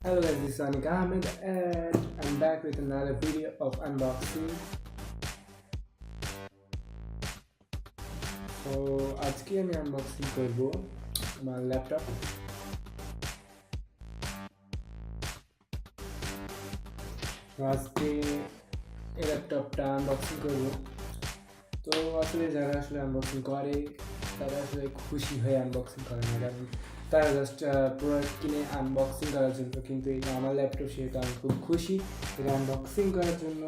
Hello guys, this is Anik Ahamed and I'm back with another video of unboxing. So আজকে আমি unboxing করব আমার laptop. আজকে এই ল্যাপটপটা unboxing করব। তো আসলে যারা আসলে unboxing করে তারা আসলে খুশি হয়ে unboxing করে না, কারণ তারা জাস্ট প্রোডাক্ট কিনে আনবক্সিং করার জন্য, কিন্তু এটা আমার ল্যাপটপ সেহেতু আমি খুব খুশি এটা আনবক্সিং করার জন্য।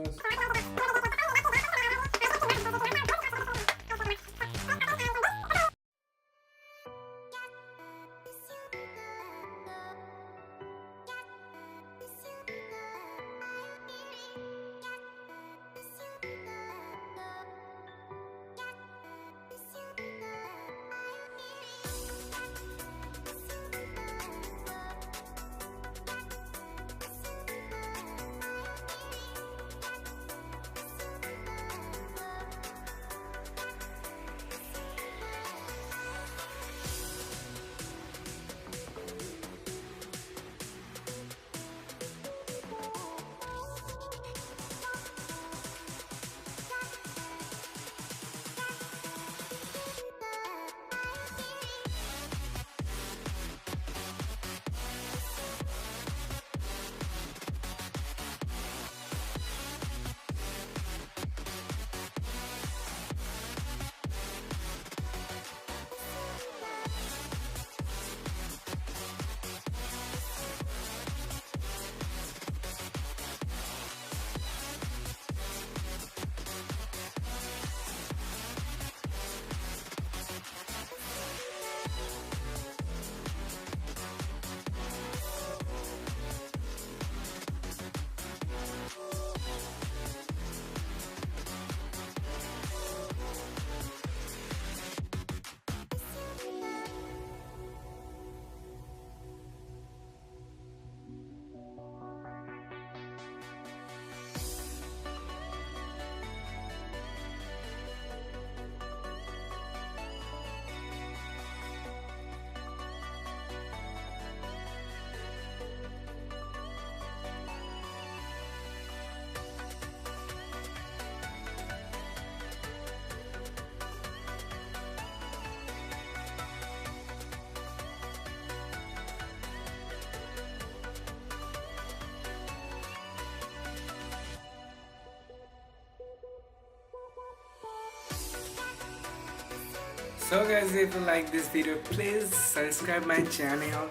So guys, if you like this video, please subscribe my channel.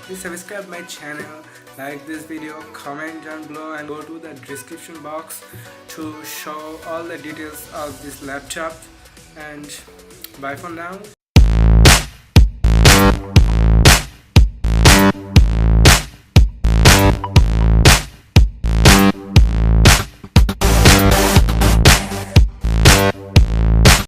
Please subscribe my channel, like this video, comment down below, and go to the description box to show all the details of this laptop. And bye for now.